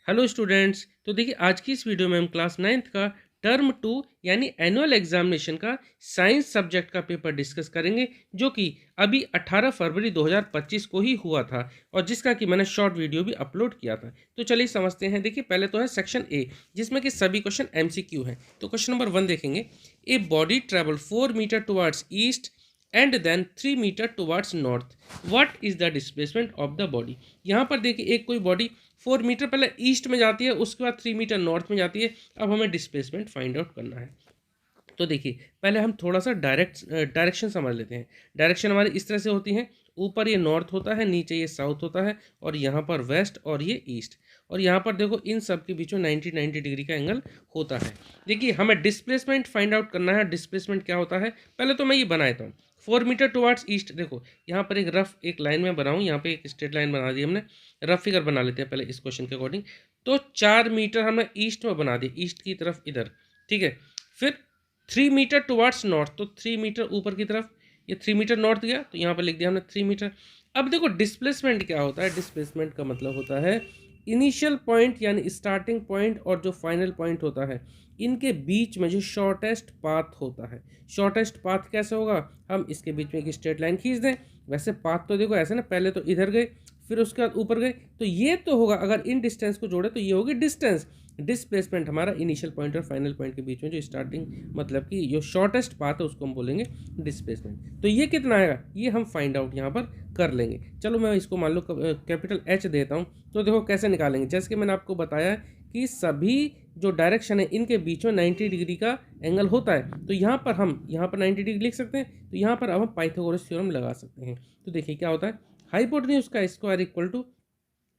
Hello students. तो देखिए आज की इस वीडियो में हम क्लास 9th का टर्म 2 यानी एनुअल एग्जामिनेशन का साइंस सब्जेक्ट का पेपर डिस्कस करेंगे, जो कि अभी 18 फरवरी 2025 को ही हुआ था और जिसका कि मैंने शॉर्ट वीडियो भी अपलोड किया था। तो चलिए समझते हैं। देखिए पहले तो है सेक्शन ए, जिसमें कि सभी क्वेश्चन एमसीक्यू हैं। तो क्वेश्चन नंबर 1 देखेंगे। A body travel 4 metre towards east and then 3 metre towards north, what is the displacement of the body. यहाँ पर देखिए एक कोई बॉडी 4 मीटर पहले ईस्ट में जाती है, उसके बाद 3 मीटर नॉर्थ में जाती है। अब हमें डिस्प्लेसमेंट फाइंड आउट करना है। तो देखिए पहले हम थोड़ा सा डायरेक्शन समझ लेते हैं। डायरेक्शन हमारी इस तरह से होती है, ऊपर ये नॉर्थ होता है, नीचे ये साउथ होता है, और यहाँ पर वेस्ट और ये ईस्ट। और यहाँ पर देखो इन सब के बीच में 90 डिग्री का एंगल होता है। देखिए हमें डिस्प्लेसमेंट फाइंड आउट करना है। डिस्प्लेसमेंट क्या होता है, पहले तो मैं ये बना देता हूँ। 4 मीटर टुवर्ड्स ईस्ट, देखो यहाँ पर एक रफ एक लाइन में बनाऊँ, यहाँ पे एक स्ट्रेट लाइन बना दी हमने। रफ फिगर बना लेते हैं पहले इस क्वेश्चन के अकॉर्डिंग। तो 4 मीटर हमने ईस्ट में बना दी, ईस्ट की तरफ इधर, ठीक है। फिर 3 मीटर टुवर्ड्स नॉर्थ, तो 3 मीटर ऊपर की तरफ, ये 3 मीटर नॉर्थ गया तो यहाँ पर लिख दिया हमने 3 मीटर। अब देखो डिस्प्लेसमेंट क्या होता है। डिस्प्लेसमेंट का मतलब होता है इनिशियल पॉइंट यानी स्टार्टिंग पॉइंट और जो फाइनल पॉइंट होता है, इनके बीच में जो शॉर्टेस्ट पाथ होता है। शॉर्टेस्ट पाथ कैसे होगा, हम इसके बीच में एक स्ट्रेट लाइन खींच दें। वैसे पाथ तो देखो ऐसे ना, पहले तो इधर गए फिर उसके बाद ऊपर गए, तो ये तो होगा, अगर इन डिस्टेंस को जोड़े तो ये होगी डिस्टेंस। डिस्प्लेसमेंट हमारा इनिशियल पॉइंट और फाइनल पॉइंट के बीच में जो स्टार्टिंग मतलब कि जो शॉर्टेस्ट पाथ है उसको हम बोलेंगे डिस्प्लेसमेंट। तो ये कितना आएगा ये हम फाइंड आउट यहाँ पर कर लेंगे। चलो मैं इसको मान लो कैपिटल एच देता हूँ। तो देखो कैसे निकालेंगे, जैसे कि मैंने आपको बताया कि सभी जो डायरेक्शन है इनके बीच में 90 डिग्री का एंगल होता है। तो यहाँ पर हम यहाँ पर 90 डिग्री लिख सकते हैं। तो यहाँ पर अब हम पाइथागोरस थ्योरम लगा सकते हैं। तो देखिए क्या होता है, हाइपोटेन्यूज का स्क्वायर इक्वल टू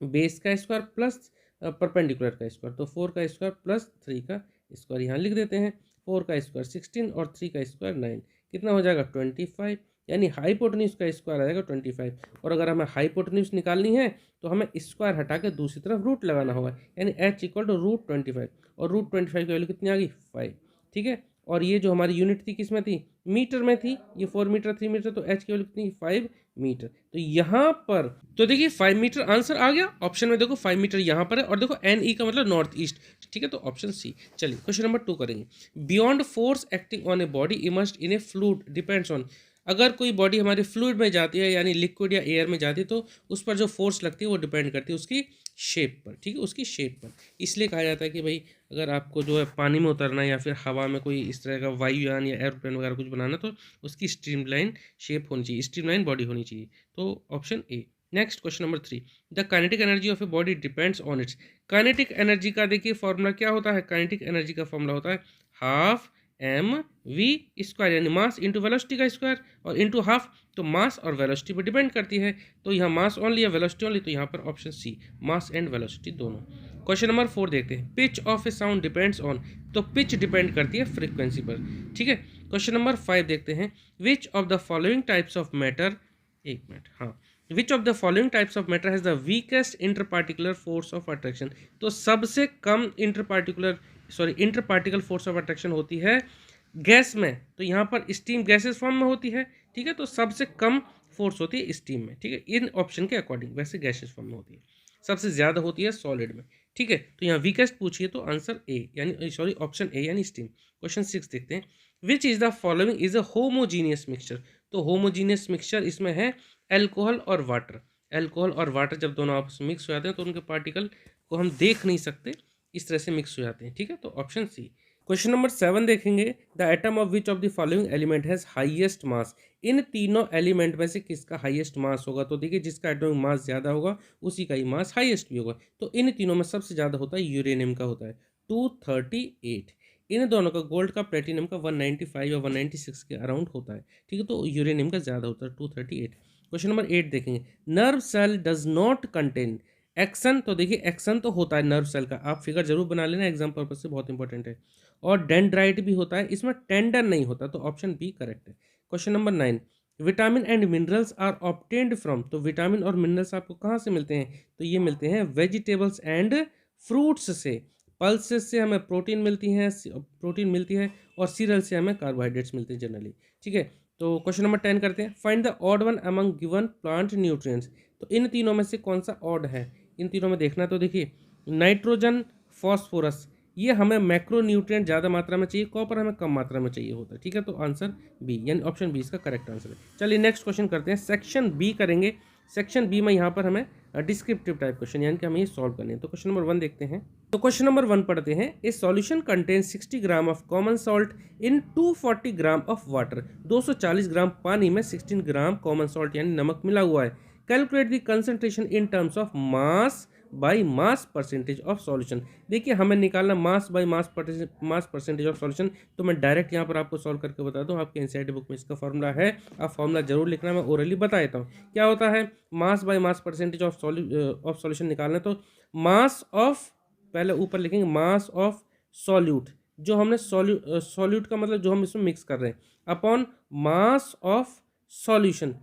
बेस का स्क्वायर प्लस परपेंडिकुलर का स्क्वायर। तो 4 का स्क्वायर प्लस 3 का स्क्वायर यहाँ लिख देते हैं। 4 का स्क्वायर 16 और 3 का स्क्वायर 9, कितना हो जाएगा 25। यानी हाइपोटेन्यूज का स्क्वायर आ जाएगा 25। और अगर हमें हाइपोटेन्यूज निकालनी है तो हमें स्क्वायर हटा के दूसरी तरफ रूट लगाना होगा, यानी h इक्वल टू √25। और √25 की वैल्यू कितनी आ गई 5, ठीक है। और ये जो हमारी यूनिट थी किस में थी, मीटर में थी। ये 4 मीटर 3 मीटर, तो h की वैल्यू कितनी 5 मीटर। तो यहाँ पर तो देखिए 5 मीटर आंसर आ गया ऑप्शन में। देखो 5 मीटर यहाँ पर है और देखो एन ई का मतलब नॉर्थ ईस्ट, ठीक है। तो ऑप्शन सी। चलिए क्वेश्चन नंबर 2 करेंगे। Beyond force acting on a body immersed in A fluid depends on. अगर कोई बॉडी हमारी फ्लूइड में जाती है यानी लिक्विड या एयर में जाती है, तो उस पर जो फोर्स लगती है वो डिपेंड करती है उसकी शेप पर, ठीक है, उसकी शेप पर। इसलिए कहा जाता है कि भाई अगर आपको जो है पानी में उतरना है या फिर हवा में कोई इस तरह का वायुयान या एरोप्लेन वगैरह कुछ बनाना, तो उसकी स्ट्रीमलाइन शेप होनी चाहिए, स्ट्रीमलाइन बॉडी होनी चाहिए। तो option A. Next question number 3। The kinetic energy of a body depends on it's. Kinetic energy का देखिए फॉर्मूला क्या होता है। काइनेटिक एनर्जी का फॉर्मूला होता है हाफ एम वी स्क्वायर, यानी मास इंटू वेलोसिटी का स्क्वायर और इंटू हाफ। तो मास और वेलोसिटी पर डिपेंड करती है। तो यहाँ मास ओनली या वेलोसिटी ओनली, तो यहाँ पर option C, mass and velocity दोनों। क्वेश्चन नंबर 4 देखते हैं। Pitch of a sound depends on. तो पिच डिपेंड करती है फ्रीक्वेंसी पर, ठीक है। क्वेश्चन नंबर 5 देखते हैं। Which of the following types of matter, एक मिनट, हाँ, which of the following types of matter has the weakest interparticular force of attraction. तो सबसे कम इंटरपार्टिकल फोर्स ऑफ अट्रैक्शन होती है गैस में। तो यहाँ पर स्टीम गैसेस फॉर्म में होती है, ठीक है। तो सबसे कम फोर्स होती है स्टीम में, ठीक है, इन ऑप्शन के अकॉर्डिंग। वैसे गैसेस फॉर्म में होती है, सबसे ज्यादा होती है सॉलिड में, ठीक है। तो यहाँ वीकेस्ट पूछिए तो आंसर ए यानी सॉरी ऑप्शन ए यानी स्टीम। क्वेश्चन 6 देखते हैं। Which is the following is a homogeneous mixture. तो होमोजीनियस मिक्सचर इसमें है एल्कोहल और वाटर। एल्कोहल और वाटर जब दोनों आपस में मिक्स हो जाते हैं तो उनके पार्टिकल को हम देख नहीं सकते, इस तरह से मिक्स हो जाते हैं, ठीक है। तो ऑप्शन सी। क्वेश्चन नंबर 7 देखेंगे। The atom of which of the following element has highest mass. इन तीनों एलिमेंट में से किसका हाईएस्ट मास होगा। तो देखिए जिसका एटॉमिक मास ज्यादा होगा उसी का ही मास हाईएस्ट भी होगा। तो इन तीनों में सबसे ज्यादा होता है यूरेनियम का, होता है 238। इन दोनों का, गोल्ड का प्लेटिनम का 195 या 196 के अराउंड होता है, ठीक है। तो यूरेनियम का ज्यादा होता है 238। क्वेश्चन नंबर 8 देखेंगे। Nerve cell does not contain axon. तो देखिए एक्सन तो होता है नर्व सेल का, आप फिगर जरूर बना लेना एग्जाम पर्पज से, बहुत इंपॉर्टेंट है। और डेंड्राइट भी होता है, इसमें टेंडन नहीं होता। तो ऑप्शन बी करेक्ट है। Question number 9। Vitamin and minerals are obtained from. तो विटामिन और मिनरल्स आपको कहाँ से मिलते हैं, तो ये मिलते हैं वेजिटेबल्स एंड फ्रूट्स से। पल्सेस से हमें प्रोटीन मिलती है और सीरियल से हमें कार्बोहाइड्रेट्स मिलते हैं जनरली, ठीक है। तो क्वेश्चन नंबर 10 करते हैं। Find the odd one among given plant nutrients. तो इन तीनों में से कौन सा ऑड है, इन तीनों में देखना। तो देखिए नाइट्रोजन, फॉस्फोरस, ये हमें मैक्रो न्यूट्रिएंट ज़्यादा मात्रा में चाहिए, कॉपर हमें कम मात्रा में चाहिए होता है, ठीक है। तो आंसर बी यानी ऑप्शन बी इसका करेक्ट आंसर है। चलिए नेक्स्ट क्वेश्चन करते हैं, सेक्शन बी करेंगे। सेक्शन बी में यहाँ पर हमें डिस्क्रिप्टिव टाइप क्वेश्चन यानी कि हमें ये सॉल्व करने हैं। तो क्वेश्चन नंबर 1 देखते हैं। तो क्वेश्चन नंबर 1 पढ़ते हैं, ए solution contains 60 gram of common salt in 240 gram of water. 240 ग्राम पानी में 16 ग्राम कॉमन सॉल्ट यानी नमक मिला हुआ है। Calculate the concentration in terms of mass by mass percentage of solution. देखिए हमें निकालना mass by mass percentage of solution. तो मैं डायरेक्ट यहाँ पर आपको सॉल्व करके बता दूँ, आपके एनसीईआरटी बुक में इसका फॉर्मूला है, आप फॉर्मूला जरूर लिखना, मैं ओरली बता देता हूँ। क्या होता है mass by mass percentage of solution निकालना, तो मास ऑफ, पहले ऊपर लिखेंगे मास ऑफ सॉल्यूट, जो हमने सॉल्यूट का मतलब जो हम इसमें मिक्स कर रहे हैं, अपॉन मास ऑफ सॉल्यूशन,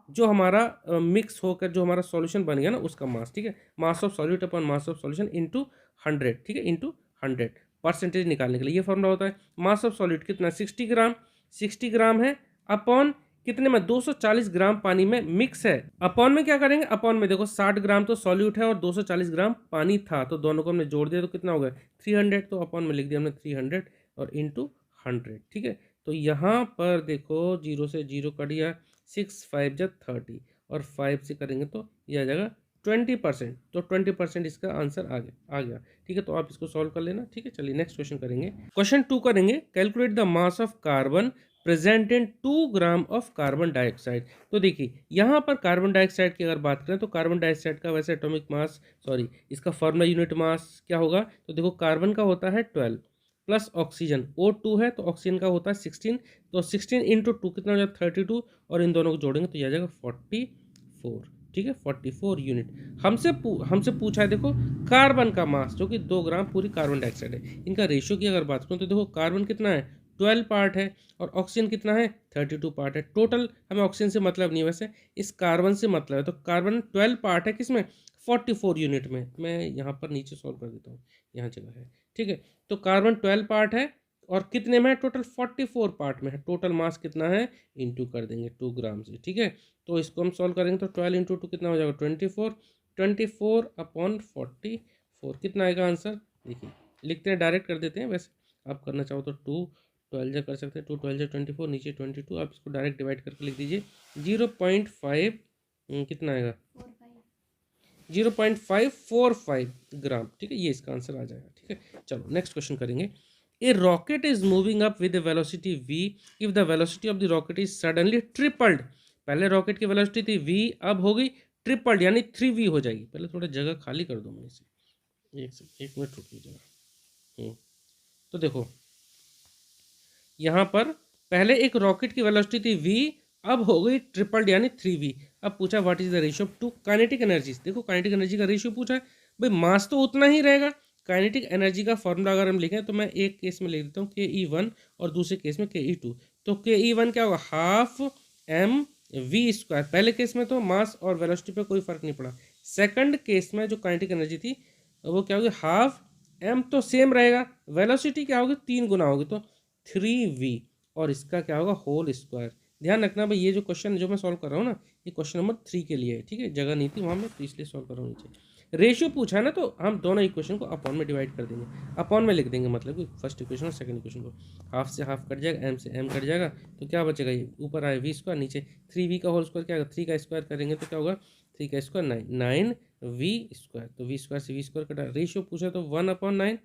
जो हमारा मिक्स होकर जो हमारा सॉल्यूशन बन गया ना उसका मास, ठीक है। Mass of solute upon mass of solution into 100, ठीक है, इनटू 100 परसेंटेज निकालने के लिए ये फॉर्मूला होता है। मास ऑफ सॉल्यूट कितना 60 ग्राम, 60 ग्राम है, अपॉन कितने में 240 ग्राम पानी में मिक्स है। अपॉन में क्या करेंगे, अपॉन में देखो 60 ग्राम तो सॉल्यूट है और 240 ग्राम पानी था, तो दोनों को हमने जोड़ दिया तो कितना हो गया 300, तो अपॉन में लिख दिया हमने 300 और इनटू 100, ठीक है। तो यहाँ पर देखो 0 से 0 कट गया, 6 5 जा 30 और 5 से करेंगे तो ये आ जाएगा 20%, तो 20% इसका आंसर आ गया, ठीक है। तो आप इसको सॉल्व कर लेना, ठीक है। चलिए नेक्स्ट क्वेश्चन करेंगे। क्वेश्चन 2 करेंगे, calculate the mass of carbon present in 2 gram of carbon dioxide. तो देखिए यहाँ पर कार्बन डाइऑक्साइड की अगर बात करें तो कार्बन डाइऑक्साइड का वैसे एटॉमिक मास, सॉरी इसका फॉर्मूला यूनिट मास क्या होगा, तो देखो कार्बन का होता है 12 प्लस ऑक्सीजन O2 है तो ऑक्सीजन का होता है 16, तो 16 इंटू 2 कितना हो जाएगा 32, और इन दोनों को जोड़ेंगे तो यह आ जाएगा 44, ठीक है, 44 यूनिट। हमसे पूछा है देखो कार्बन का मास जो कि 2 ग्राम पूरी कार्बन डाइऑक्साइड है। इनका रेशियो की अगर बात करूँ तो देखो कार्बन कितना है 12 पार्ट है और ऑक्सीजन कितना है 32 पार्ट है। टोटल हमें ऑक्सीजन से मतलब नहीं है, वैसे इस कार्बन से मतलब है। तो कार्बन 12 पार्ट है किसमें 44 यूनिट में। मैं यहाँ पर नीचे सॉल्व कर देता हूँ, यहाँ जगह है, ठीक है। तो कार्बन 12 पार्ट है और कितने में है टोटल 44 पार्ट में है। टोटल मास कितना है इंटू कर देंगे 2 ग्राम से, ठीक है। तो इसको हम सॉल्व करेंगे तो 12 इंटू 2 कितना हो जाएगा 24 अपॉन 44 कितना आएगा आंसर। देखिए लिखते हैं, डायरेक्ट कर देते हैं, वैसे आप करना चाहो तो 2 12 कर सकते हैं, 2 12 24 नीचे 22, आप इसको डायरेक्ट डिवाइड करके लिख दीजिए 0.5 कितना आएगा 0.545 ग्राम, ठीक है। ये इसका आंसर आ जाएगा, ठीक है। चलो नेक्स्ट क्वेश्चन करेंगे। A rocket is moving up with velocity v if the velocity of the rocket is suddenly tripled. पहले रॉकेट की वेलोसिटी थी v, अब हो गई ट्रिपल्ड यानी 3v हो जाएगी। पहले थोड़ा जगह खाली कर दो मैं इसे, एक मिनट रुक लीजिएगा। तो देखो यहाँ पर पहले एक रॉकेट की वेलोसिटी थी v, अब हो गई ट्रिपल्ड यानी 3v। अब पूछा what is the ratio of two kinetic energies. देखो काइनेटिक एनर्जी का रेशियो पूछा है, भाई मास तो उतना ही रहेगा। काइनेटिक एनर्जी का फॉर्मूला अगर हम लिखें तो मैं एक केस में लिख देता हूँ ke1 और दूसरे केस में ke2। तो ke1 क्या होगा हाफ mv²। पहले केस में तो मास और वेलोसिटी पे कोई फर्क नहीं पड़ा। सेकंड केस में जो काइनेटिक एनर्जी थी वो क्या होगी हाफ m, तो सेम रहेगा, वेलोसिटी क्या होगी 3 गुना होगी तो 3v, और इसका क्या होगा होल स्क्वायर। ध्यान रखना भाई ये जो क्वेश्चन जो मैं सॉल्व कर रहा हूँ ना ये क्वेश्चन नंबर 3 के लिए है, ठीक है। जगह नहीं थी वहाँ में तो इसलिए सॉल्व कर रहा हूँ नीचे। रेशियो पूछा है ना तो हम दोनों इक्वेशन को अपॉन में डिवाइड कर देंगे, अपॉन में लिख देंगे, मतलब कि फर्स्ट इक्वेशन और सेकंड इक्वेशन को। हाफ से हाफ कट जाएगा, m से m कट जाएगा, तो क्या बचेगा ये ऊपर आए v², नीचे 3v का होल स्क्वायर क्या होगा 3 का स्क्वायर करेंगे तो क्या होगा 3 का स्क्वायर 9v²। तो v² से v² कटा। रेशियो पूछा तो 1/9।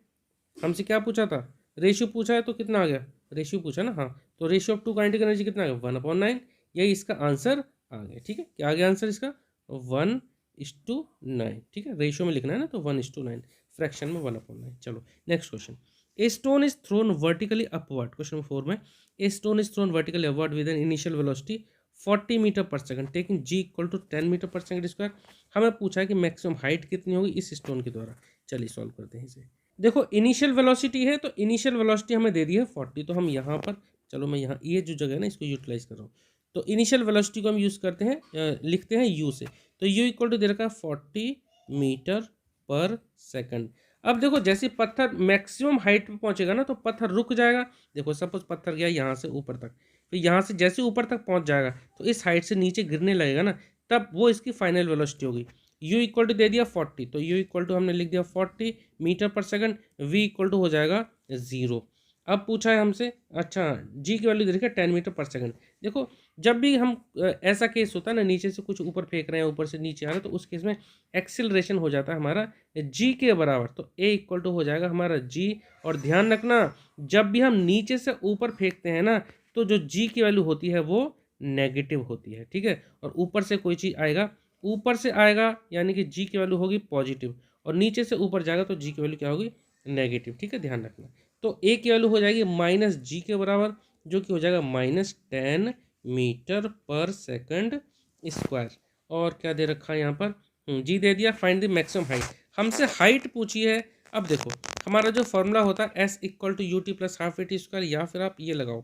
हमसे क्या पूछा था रेशियो पूछा है तो कितना आ गया, रेशियो पूछा ना, हाँ। तो ratio of two kinetic energy कितना आ गया 1/9, यही इसका आंसर आ गया, ठीक है। क्या आ गया आंसर इसका 1:9, ठीक है। रेशियो में लिखना है ना तो 1:9, फ्रैक्शन में 1/9। चलो next question. A stone is thrown vertically upward. Question number 4 में a stone is thrown vertically upward with an initial velocity 40 metre per second taking g = 10 metre per second square. हमें पूछा है कि मैक्सिमम हाइट कितनी होगी इस stone के द्वारा। चलिए सॉल्व करते हैं इसे। देखो इनिशियल वेलोसिटी है तो इनिशियल वेलोसिटी हमें दे दी है 40, तो हम यहाँ पर, चलो मैं यहाँ ये जो जगह है ना इसको यूटिलाइज कर रहा हूँ। तो इनिशियल वेलोसिटी को हम यूज़ करते हैं, लिखते हैं u से, तो u = दे रखा है 40 मीटर पर सेकंड। अब देखो जैसे पत्थर मैक्सिमम हाइट पे पहुंचेगा ना तो पत्थर रुक जाएगा। देखो सपोज पत्थर गया यहाँ से ऊपर तक, तो यहाँ से जैसे ऊपर तक पहुंच जाएगा तो इस हाइट से नीचे गिरने लगेगा ना, तब वो इसकी फाइनल वेलोसिटी होगी। u इक्वल टू दे दिया 40, तो u इक्वल टू हमने लिख दिया 40 metre per second, v equal to हो जाएगा 0। अब पूछा है हमसे, अच्छा g की वैल्यू दे रखी है 10 मीटर पर सेकंड। देखो जब भी हम ऐसा केस होता है ना, नीचे से कुछ ऊपर फेंक रहे हैं, ऊपर से नीचे आ रहे हैं, तो उस केस में एक्सिलरेशन हो जाता है हमारा g के बराबर, तो a इक्वल टू हो जाएगा हमारा g। और ध्यान रखना जब भी हम नीचे से ऊपर फेंकते हैं ना, तो जो g की वैल्यू होती है वो नेगेटिव होती है, ठीक है। और ऊपर से कोई चीज़ आएगा, ऊपर से आएगा यानी कि g की वैल्यू होगी पॉजिटिव, और नीचे से ऊपर जाएगा तो g की वैल्यू क्या होगी, नेगेटिव, ठीक है, ध्यान रखना। तो a की वैल्यू हो जाएगी माइनस जी के बराबर, जो कि हो जाएगा -10 मीटर पर सेकंड स्क्वायर। और क्या दे रखा है यहाँ पर, जी दे दिया। फाइंड द मैक्सिमम हाइट, हमसे हाइट पूछी है। अब देखो हमारा जो फॉर्मूला होता है s equal to u t plus half a t square, या फिर आप ये लगाओ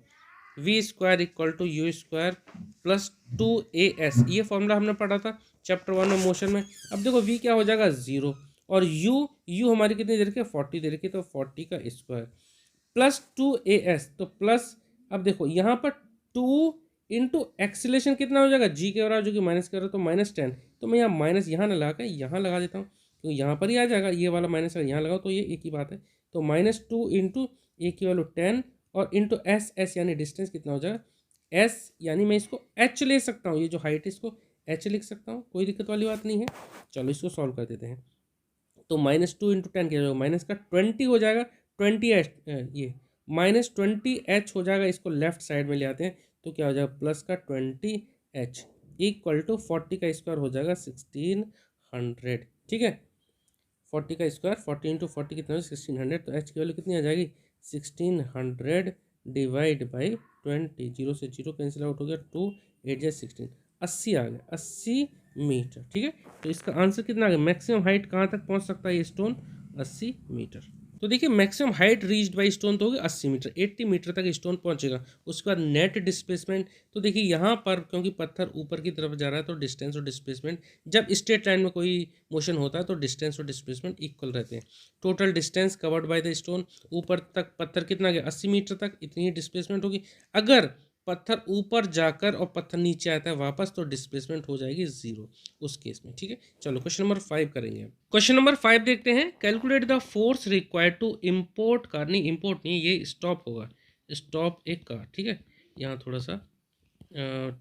v square equal to u square plus 2as, ये फॉर्मूला हमने पढ़ा था चैप्टर 1 में मोशन में। अब देखो v क्या हो जाएगा 0, और u हमारी कितनी दे रखी है 40 दे रखी है, तो 40 का स्क्वायर प्लस 2as, तो प्लस, अब देखो यहाँ पर 2 इंटू एक्सीलेशन कितना हो जाएगा g के बराबर, जो कि माइनस कर रहा है, तो -10। तो मैं यहाँ माइनस यहाँ ना लगा के यहाँ लगा देता हूँ, तो यहाँ पर ही आ जाएगा, ये वाला माइनस यहाँ लगाओ तो ये एक ही बात है। तो -2 इंटू ए की वैल्यू 10 और इंटू एस यानी डिस्टेंस कितना हो जाएगा s, यानी मैं इसको h ले सकता हूँ, ये जो हाइट है इसको h लिख सकता हूँ, कोई दिक्कत वाली बात नहीं है। चलो इसको सॉल्व कर देते हैं। तो -2 इंटू 10 क्या हो जाएगा, माइनस का 20 हो जाएगा, 20h, ये -20h हो जाएगा, इसको लेफ्ट साइड में ले आते हैं तो क्या हो जाएगा प्लस का 20h इक्वल टू 40 का स्क्वायर हो जाएगा 1600, ठीक है। 40 का स्क्वायर 40 इंटू 40 कितना हो 1600, तो h की वैल्यू कितनी आ जाएगी 1600 डिवाइड बाई 20, 0 से 0 कैंसिल आउट हो गया, 2 8 जा 16, 80 आ गया, 80 मीटर, ठीक है। तो इसका आंसर कितना आ गया, मैक्सिमम हाइट कहाँ तक पहुँच सकता है ये स्टोन, 80 मीटर। तो देखिए maximum height reached by stone तो होगी 80 मीटर, 80 मीटर तक स्टोन पहुंचेगा। उसके बाद नेट डिस्प्लेसमेंट, तो देखिए यहाँ पर क्योंकि पत्थर ऊपर की तरफ जा रहा है तो डिस्टेंस और डिस्प्लेसमेंट, जब स्ट्रेट लाइन में कोई मोशन होता है तो डिस्टेंस और डिस्प्लेसमेंट इक्वल रहते हैं। Total distance covered by the stone, ऊपर तक पत्थर कितना गया 80 मीटर तक, इतनी ही डिस्प्लेसमेंट होगी। अगर पत्थर ऊपर जाकर और पत्थर नीचे आता है वापस, तो डिस्प्लेसमेंट हो जाएगी 0 उस केस में, ठीक है। चलो क्वेश्चन नंबर 5 करेंगे। क्वेश्चन नंबर 5 देखते हैं। Calculate the force required to import car, नहीं इम्पोर्ट नहीं, ये स्टॉप होगा, स्टॉप एक कार, ठीक है। यहाँ थोड़ा सा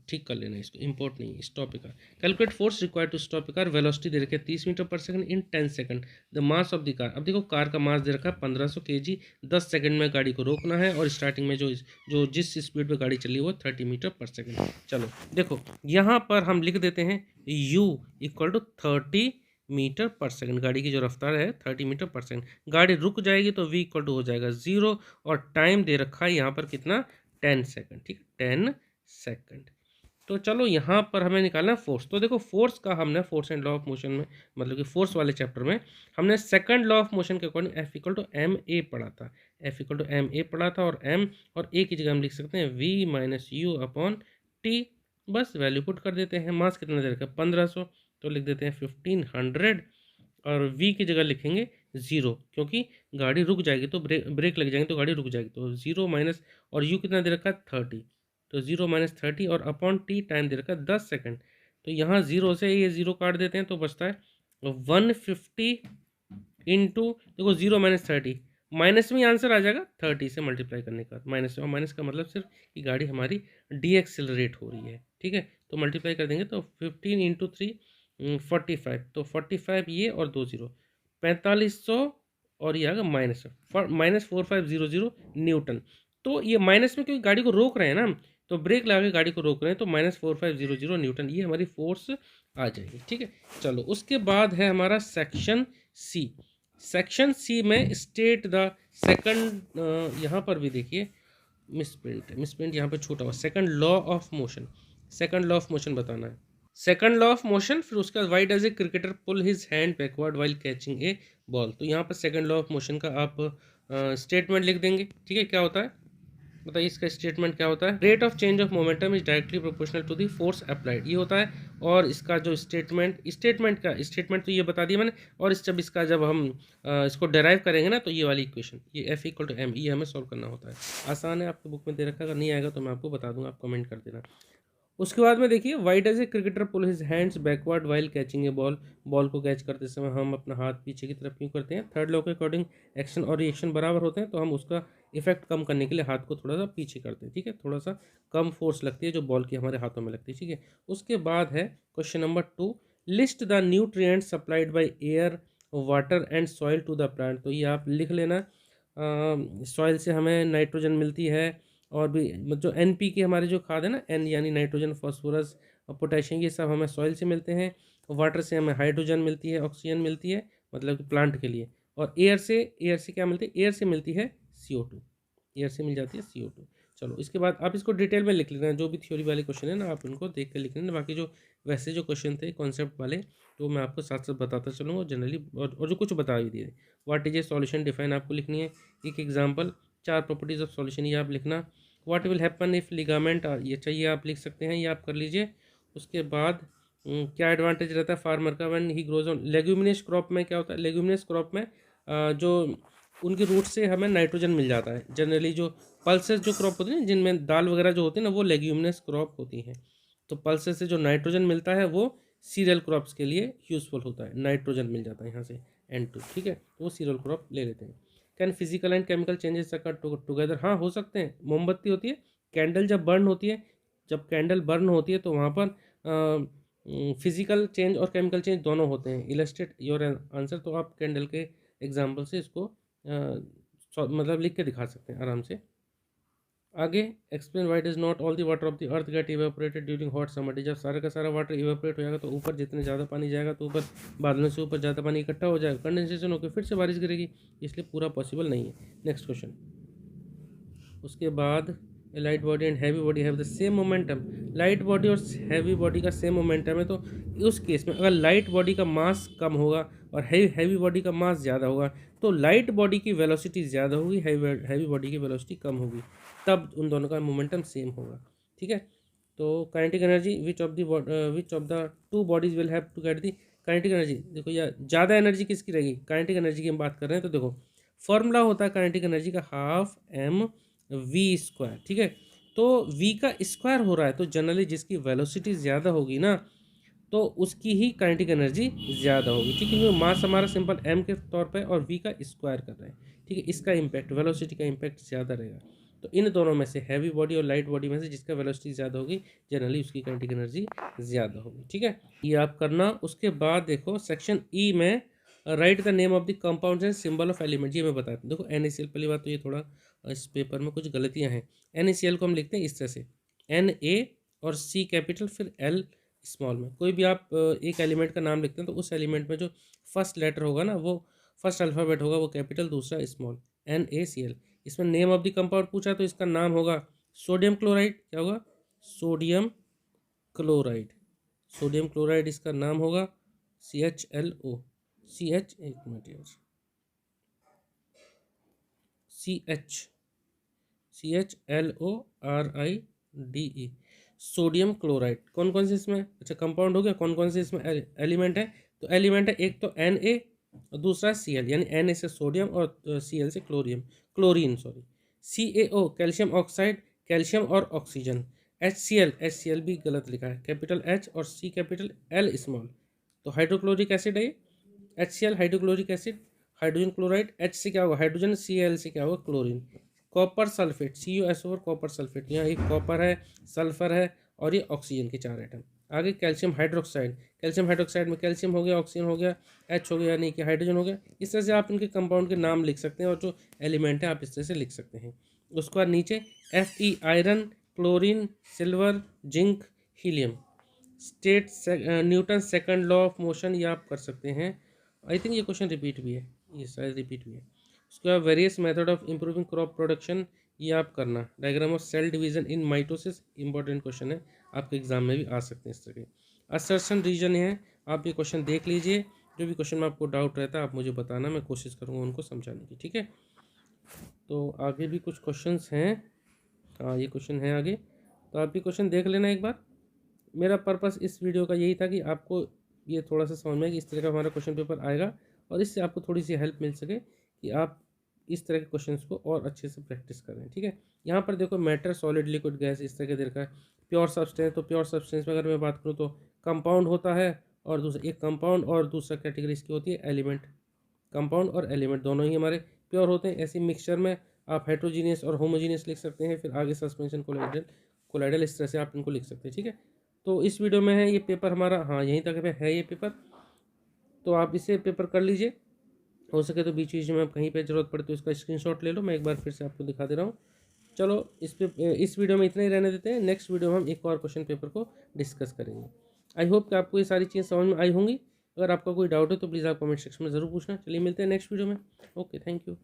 ठीक कर लेना इसको, इंपोर्ट नहीं stop a car. Calculate force required to stop a car, velocity दे रखी है 30 metre per second in 10 second, the mass of the car. अब देखो कार का मास दे रखा है 1500 kg, 10 सेकंड में गाड़ी को रोकना है, और स्टार्टिंग में जो जिस स्पीड पे गाड़ी चली वो 30 मीटर पर सेकंड। चलो देखो यहाँ पर हम लिख देते हैं u equal to 30 metre per second, गाड़ी की जो रफ्तार है 30 मीटर पर सेकंड। गाड़ी रुक जाएगी तो v इक्वल टू हो जाएगा 0, और टाइम दे रखा है यहाँ पर कितना 10 सेकंड, ठीक है 10 सेकंड। तो चलो यहाँ पर हमें निकालना है फोर्स। तो देखो फोर्स का हमने force and law of motion में, मतलब कि फोर्स वाले चैप्टर में हमने सेकंड लॉ ऑफ मोशन के according F equal to m a पढ़ा था, F equal to m a पढ़ा था, और एम और ए की जगह हम लिख सकते हैं v minus u upon t, बस वैल्यू पुट कर देते हैं। मास कितना दे रखा है 1500, तो लिख देते हैं 1500, और वी की जगह लिखेंगे 0, क्योंकि गाड़ी रुक जाएगी तो ब्रेक लग जाएंगे तो गाड़ी रुक जाएगी, तो 0 माइनस, और यू कितना दे रखा है 30, तो 0 माइनस 30, और अपॉन टी टाइम दे रखा है 10 सेकंड। तो यहाँ 0 से ये 0 काट देते हैं तो बचता है 150 इंटू, देखो 0 माइनस 30, माइनस में आंसर आ जाएगा 30 से मल्टीप्लाई करने का माइनस से, और माइनस का मतलब सिर्फ कि गाड़ी हमारी डीएक्सेलरेट हो रही है, ठीक है। तो मल्टीप्लाई कर देंगे तो 15 इंटू 3 45, तो 45 ये और 2 0 4500, और ये आ गया -4500 न्यूटन। तो ये माइनस में क्योंकि गाड़ी को रोक रहे हैं ना हम, तो ब्रेक लगा के गाड़ी को रोक रहे हैं, तो -4500 न्यूटन ये हमारी फोर्स आ जाएगी, ठीक है। चलो उसके बाद है हमारा सेक्शन सी। सेक्शन सी में स्टेट द सेकंड, यहाँ पर भी देखिए मिसप्रिंट यहाँ पर छूटा हुआ, second law of motion, second law of motion बताना है, सेकंड लॉ ऑफ मोशन। फिर उसके बाद why does a cricketer pull his hand backward while catching a ball, तो यहाँ पर सेकंड लॉ ऑफ मोशन का आप स्टेटमेंट लिख देंगे, ठीक है। क्या होता है बताइए इसका स्टेटमेंट क्या होता है, rate of change of momentum is directly proportional to the force applied, ये होता है। और इसका जो स्टेटमेंट तो ये बता दिया मैंने, और जब जब हम इसको डेराइव करेंगे ना, तो ये वाली इक्वेशन, ये एफ इक्वल टू एम, ये हमें सॉल्व करना होता है। आसान है, आपको बुक में दे रखा, अगर नहीं आएगा तो मैं आपको बता दूंगा, आप कमेंट कर देना। उसके बाद में देखिए, why does a cricketer pull his hands backward while catching a ball, ball को कैच करते समय हम अपना हाथ पीछे की तरफ क्यों करते हैं। थर्ड लॉ के अकॉर्डिंग एक्शन और रिएक्शन बराबर होते हैं, तो हम उसका इफेक्ट कम करने के लिए हाथ को थोड़ा सा पीछे करते हैं, ठीक है, थोड़ा सा कम फोर्स लगती है जो बॉल की हमारे हाथों में लगती है, ठीक है। उसके बाद है question number 2, list the nutrients supplied by air water and soil to the plant. तो ये आप लिख लेना, सॉइल से हमें नाइट्रोजन मिलती है, और भी जो NPK हमारे जो खाद है ना, N यानी नाइट्रोजन, फॉस्फोरस और पोटेशियम, ये सब हमें सॉइल से मिलते हैं। वाटर से हमें हाइड्रोजन मिलती है, ऑक्सीजन मिलती है, मतलब कि प्लांट के लिए। और एयर से क्या मिलती है, एयर से मिलती है CO2, एयर से मिल जाती है CO2। चलो इसके बाद आप इसको डिटेल में लिख लेना, जो भी थ्योरी वाले क्वेश्चन है ना आप उनको देख कर लिख लेना। बाकी जो वैसे जो क्वेश्चन थे कॉन्सेप्ट वाले, तो मैं आपको साथ साथ बताता चलूँगा जनरली, और जो कुछ बता भी दिए। What is a solution define आपको लिखनी है, एक एग्जाम्पल, 4 प्रॉपर्टीज ऑफ सॉल्यूशन ये आप लिखना। What will happen if ligament, ये चाहिए आप लिख सकते हैं, ये आप कर लीजिए। उसके बाद क्या एडवांटेज रहता है फार्मर का when he grows on leguminous crop में, क्या होता है लेग्यूमिनेस क्रॉप में, जो उनके रूट से हमें नाइट्रोजन मिल जाता है। जनरली जो पल्सेस जो क्रॉप होती है ना, जिनमें दाल वगैरह जो होती है ना, वो लेग्यूमिनस क्रॉप होती हैं। तो पल्सेस से जो नाइट्रोजन मिलता है वो सीरियल क्रॉप्स के लिए यूजफुल होता है, नाइट्रोजन मिल जाता है यहाँ से N2, ठीक है, तो वो सीरियल क्रॉप ले लेते हैं। Can physical and chemical changes occur together, हाँ हो सकते हैं। मोमबत्ती होती है, कैंडल जब बर्न होती है, जब कैंडल बर्न होती है तो वहाँ पर फिजिकल चेंज और केमिकल चेंज दोनों होते हैं। इलस्ट्रेट योर आंसर, तो आप कैंडल के एग्जाम्पल से इसको मतलब लिख के दिखा सकते हैं आराम से। आगे, explain why does not all the water of the earth get evaporated during hot summer day. जब सारा का सारा वाटर इवेपोरेट हो जाएगा तो ऊपर जितने ज़्यादा पानी जाएगा तो ऊपर बादलों से ऊपर ज़्यादा पानी इकट्ठा हो जाएगा, कंडेंसेशन होकर फिर से बारिश गिरेगी, इसलिए पूरा पॉसिबल नहीं है। Next question. उसके बाद, light body and heavy body have the same momentum. Light body और हैवी बॉडी का सेम मोमेंटम है, तो उस केस में अगर लाइट बॉडी का मास कम होगा और हैवी बॉडी का मास ज़्यादा होगा, तो लाइट बॉडी की वेलोसिटी ज़्यादा होगी, हैवी बॉडी की वेलोसिटी कम होगी, तब उन दोनों का मोमेंटम सेम होगा, ठीक है। तो kinetic energy, which of the two bodies will have to get the kinetic energy. देखो यार, ज़्यादा एनर्जी किसकी रहेगी, काइनेटिक एनर्जी की हम बात कर रहे हैं, तो देखो फॉर्मूला होता है काइनेटिक एनर्जी का ½ mv², ठीक है। तो v का स्क्वायर हो रहा है, तो जनरली जिसकी वेलोसिटी ज़्यादा होगी ना, तो उसकी ही काइनेटिक एनर्जी ज़्यादा होगी, ठीक है, क्योंकि मास हमारा सिंपल m के तौर पे और v का स्क्वायर कर रहे हैं, ठीक है। इसका इम्पैक्ट, वेलोसिटी का इम्पैक्ट ज़्यादा रहेगा। तो इन दोनों में से, हैवी बॉडी और लाइट बॉडी में से जिसका वेलोसिटी ज़्यादा होगी, जनरली उसकी काइनेटिक एनर्जी ज़्यादा होगी, ठीक है, ये आप करना। उसके बाद देखो सेक्शन ई में, right the name of the compounds and symbol of element, ये मैं बताता हूँ। देखो NaCl, पहली बात तो ये थोड़ा इस पेपर में कुछ गलतियाँ हैं। NaCl को हम लिखते हैं इस तरह से, Na और C कैपिटल फिर L स्मॉल में। कोई भी आप एक एलिमेंट का नाम लिखते हैं तो उस एलिमेंट में जो फर्स्ट लेटर होगा ना, वो फर्स्ट अल्फ़ाबेट होगा वो कैपिटल, दूसरा स्मॉल, NaCl। इसमें नेम ऑफ द कंपाउंड पूछा तो इसका नाम होगा सोडियम क्लोराइड। क्या होगा, सोडियम क्लोराइड, सोडियम क्लोराइड इसका नाम होगा, CHLO, एक मिनट यार, CHLORIDE, सोडियम क्लोराइड। कौन कौन से इसमें, अच्छा कंपाउंड हो गया, कौन कौन से इसमें एलिमेंट है, तो एलिमेंट है एक तो Na और दूसरा Cl, यानी Na से सोडियम और Cl से chlorine sorry. CaO calcium oxide, calcium और ऑक्सीजन। HCl भी गलत लिखा है, कैपिटल H और C कैपिटल L स्मॉल। तो हाइड्रोक्लोरिक एसिड है ये, HCl hydrochloric acid, hydrogen chloride, H से क्या होगा हाइड्रोजन, Cl से क्या होगा chlorine. Copper sulphate, CuSO4 copper sulphate, यहाँ एक कॉपर है, सल्फर है और ये ऑक्सीजन के 4 एटम। आगे कैल्शियम हाइड्रोक्साइड, कैल्शियम हाइड्रोक्साइड में कैल्शियम हो गया, ऑक्सीजन हो गया, H हो गया यानी कि हाइड्रोजन हो गया। इस तरह से आप इनके कंपाउंड के नाम लिख सकते हैं और जो एलिमेंट है आप इस तरह से लिख सकते हैं। उसके बाद नीचे Fe iron, chlorine, silver, zinc, helium. State Newton second law of motion, ये आप कर सकते हैं। आई थिंक ये क्वेश्चन रिपीट भी है, ये शायद रिपीट भी है। उसके बाद various method of improving crop production, ये आप करना। Diagram of cell division in mitosis, important question है, आपके एग्जाम में भी आ सकते हैं इस तरह के। असर्शन रीजन है, आप ये क्वेश्चन देख लीजिए, जो भी क्वेश्चन में आपको डाउट रहता है आप मुझे बताना, मैं कोशिश करूँगा उनको समझाने की, ठीक है। तो आगे भी कुछ क्वेश्चंस हैं, हाँ ये क्वेश्चन है आगे, तो आप भी क्वेश्चन देख लेना एक बार। मेरा पर्पस इस वीडियो का यही था कि आपको ये थोड़ा सा समझ में कि इस तरह का हमारा क्वेश्चन पेपर आएगा और इससे आपको थोड़ी सी हेल्प मिल सके कि आप इस तरह के क्वेश्चंस को और अच्छे से प्रैक्टिस करें, ठीक है। यहाँ पर देखो मैटर, सॉलिड, लिक्विड, गैस इस तरह के दे रखा है। प्योर सब्सटेंस, तो प्योर सब्सटेंस में अगर मैं बात करूँ तो कंपाउंड होता है, और दूसरा एक कंपाउंड और दूसरा कैटेगरी इसकी होती है एलिमेंट। कंपाउंड और एलिमेंट दोनों ही हमारे प्योर होते हैं। ऐसी मिक्सचर में आप हेट्रोजीनियस और होमोजीनियस लिख सकते हैं, फिर आगे सस्पेंशन कोलाइडल कोलाइडल इस तरह से आप इनको लिख सकते हैं। ठीक है, तो इस वीडियो में है ये पेपर हमारा, हाँ यहीं तक है ये पेपर, तो आप इसे पेपर कर लीजिए। हो सके तो बीच बीच में आप कहीं पे ज़रूरत पड़े तो इसका स्क्रीनशॉट ले लो, मैं एक बार फिर से आपको दिखा दे रहा हूँ। चलो इस वीडियो में इतना ही रहने देते हैं, नेक्स्ट वीडियो में हम एक और क्वेश्चन पेपर को डिस्कस करेंगे। आई होप कि आपको ये सारी चीज़ें समझ में आई होंगी। अगर आपका कोई डाउट है तो प्लीज़ आप कमेंट सेक्शन में ज़रूर पूछना। चलिए मिलते हैं नेक्स्ट वीडियो में। Okay, thank you.